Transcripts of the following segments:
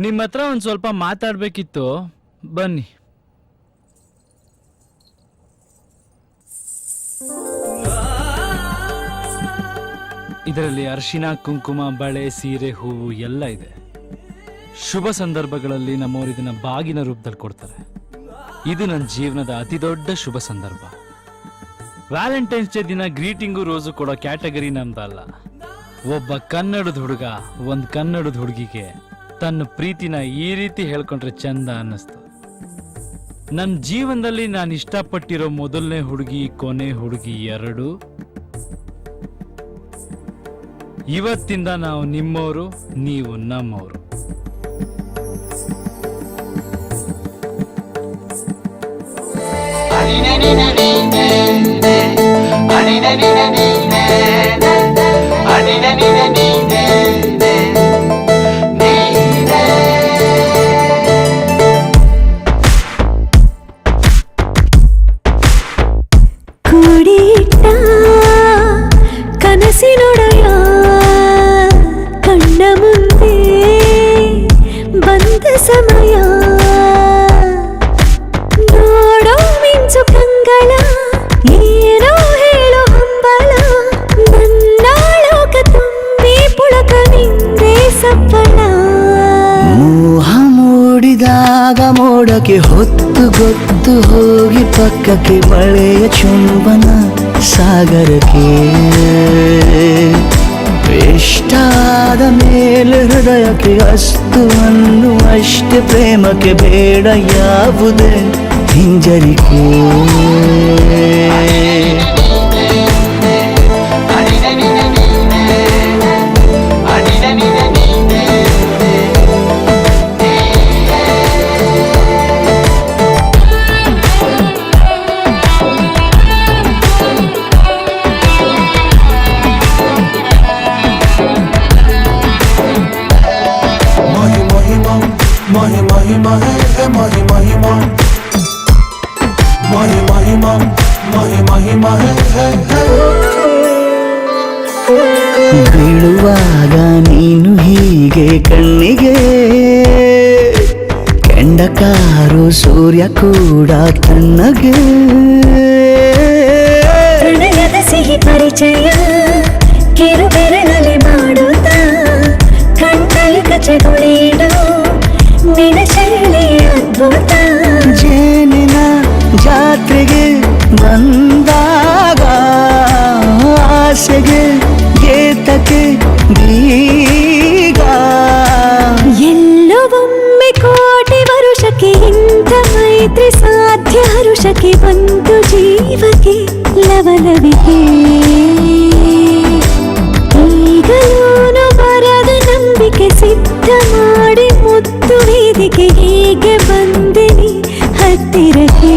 ನಿಮ್ಮ ಹತ್ರ ಒಂದು ಸ್ವಲ್ಪ ಮಾತಾಡಬೇಕಿತ್ತು, ಬನ್ನಿ. ಇದರಲ್ಲಿ ಅರಿಶಿನ, ಕುಂಕುಮ, ಬಳೆ, ಸೀರೆ, ಹೂವು ಎಲ್ಲ ಇದೆ. ಶುಭ ಸಂದರ್ಭಗಳಲ್ಲಿ ನಮ್ಮವರು ಇದನ್ನ ಬಾಗಿನ ರೂಪದಲ್ಲಿ ಕೊಡ್ತಾರೆ. ಇದು ನನ್ನ ಜೀವನದ ಅತಿ ದೊಡ್ಡ ಶುಭ ಸಂದರ್ಭ. ವ್ಯಾಲೆಂಟೈನ್ಸ್ ಡೇ ದಿನ ಗ್ರೀಟಿಂಗು ರೋಸು ಕೊಡೋ ಕ್ಯಾಟಗರಿ ನಮ್ದಲ್ಲ. ಒಬ್ಬ ಕನ್ನಡದ ಹುಡುಗ ಒಂದು ಕನ್ನಡದ ಹುಡುಗಿಗೆ ತನ್ನ ಪ್ರೀತಿನ ಈ ರೀತಿ ಹೇಳ್ಕೊಂಡ್ರೆ ಚಂದ ಅನ್ನಿಸ್ತು. ನನ್ನ ಜೀವನದಲ್ಲಿ ನಾನು ಇಷ್ಟಪಟ್ಟಿರೋ ಮೊದಲನೇ ಹುಡುಗಿ, ಕೊನೆ ಹುಡುಗಿ ಎರಡು. ಇವತ್ತಿಂದ ನಾವು ನಿಮ್ಮವರು, ನೀವು ನಮ್ಮವರು. ಕೂಡಿಟ್ಟ ಕನಸಿನೊಡೆಯ ಕಣ್ಣ ಮುಂದೆ ಬಂದ ಸಮಯ, ನೋಡೋ ಮಿಂಚು ಕಂಗಳ, ಏನೋ ಹೇಳೋ ಹಂಬಲ, ನನ್ನ ಲೋಕ ತುಂಬಿ ಪುಳಕ ನಿಂದೆ ಸಫಲ. ಮೋಹ ಮೂಡಿದಾಗ ಮೋಡಕ್ಕೆ ಹೊತ್ತು ಗೊತ್ತು ಹೋಗಿ ಪಕ್ಕಕ್ಕೆ ಮಳೆಯ ಚುಂಬನ ಸಾಗರಕ್ಕೆ. ಇಷ್ಟಾದ ಮೇಲೆ ಹೃದಯಕ್ಕೆ ಅಸ್ತು ಅನ್ನುವಷ್ಟೇ ಪ್ರೇಮಕ್ಕೆ ಬೇಡ ಯಾವುದೇ ಹಿಂಜರಿಕೆ. ಬೀಳುವಾಗ ನೀನು ಹೀಗೆ ಕಣ್ಣಿಗೆ, ಕೆಂಡಕಾರು ಸೂರ್ಯ ಕೂಡ ತಣ್ಣಗೆ. ಪ್ರಣಯದ ಸಿಹಿ ಪರಿಚಯ ಕಿರು ಬೆರಳಲ್ಲಿ ಮಾಡುತ್ತ, ಕಣ್ಣಲ್ಲಿ ಕಚಗುಳಿಡು ನಿನ ಶೈಲಿ ಅದ್ಭುತ. ಜೇನಿನ ಜಾತ್ರೆಗೆ ಬಂದಾಗ ಆಸೆಗೆ ಗೇತಕ್ಕೆ ಬೀಗ. ಎಲ್ಲೋ ಒಮ್ಮೆ ಕೋಟಿ ವರುಷಕ್ಕೆ ಇಂಥ ಮೈತ್ರಿ ಸಾಧ್ಯ, ಹರುಷಕ್ಕೆ ಬಂತು ಜೀವಕ್ಕೆ ಲವಲವಿಕೆ. ಈಗಲೂನು ಬರದ ನಂಬಿಕೆ ಸಿದ್ಧ ಮಾಡಿ ಮುತ್ತು ವೇದಿಕೆ, ಹೀಗೆ ಬಂದಿನಿ ಹತ್ತಿರಕ್ಕೆ.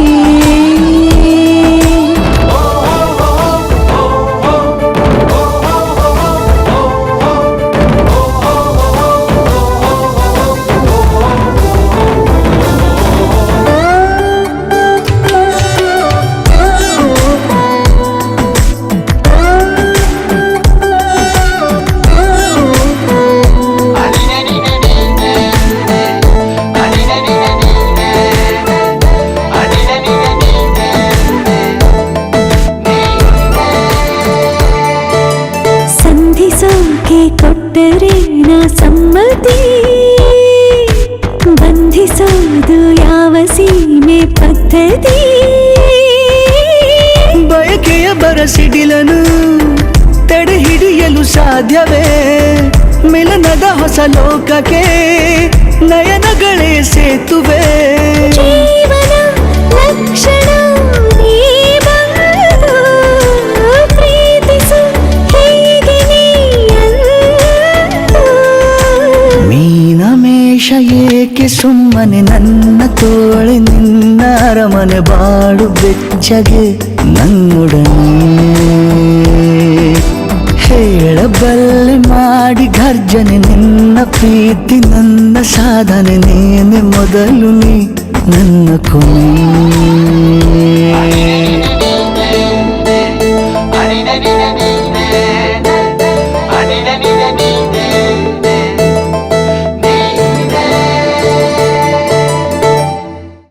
ಕೊಟ್ಟರೆ ನಾ ಸಮ್ಮತಿ, ಬಂಧಿಸೋದು ಯಾವ ಸೀಮೆ ಪದ್ಧತಿ. ಬಯಕೆಯ ಬರಸಿಡಿಲನು ತಡೆ ಹಿಡಿಯಲು ಸಾಧ್ಯವೇ, ಮಿಲನದ ಹೊಸ ಲೋಕಕ್ಕೆ ನಯನಗಳೇ ಸೇತುವೆ. ಜೀವನ ಲಕ್ಷಣ ನೀ ಬಂದು ಪ್ರೀತಿಸು ಹೀಗೆ ನೀಯಂದು. ಮೀನಮೇಷ ಏಕೆ ಸುಮ್ಮನೆ ನನ್ನ ತೋಳೆ, ನಿನ್ನ ಅರಮನೆ ಬಾಳು ಬೆಚ್ಚಗೆ ನನ್ನೊಡನೆ. ಹೇಳಬಲ್ಲೆ ಮಾಡಿ ಗರ್ಜನೆ ನಿನ್ನ ಪ್ರೀತಿ, ನನ್ನ ಸಾಧನೆ ನೇನೆ ಮೊದಲು ನೀ ನನ್ನ ಕೊನೆ.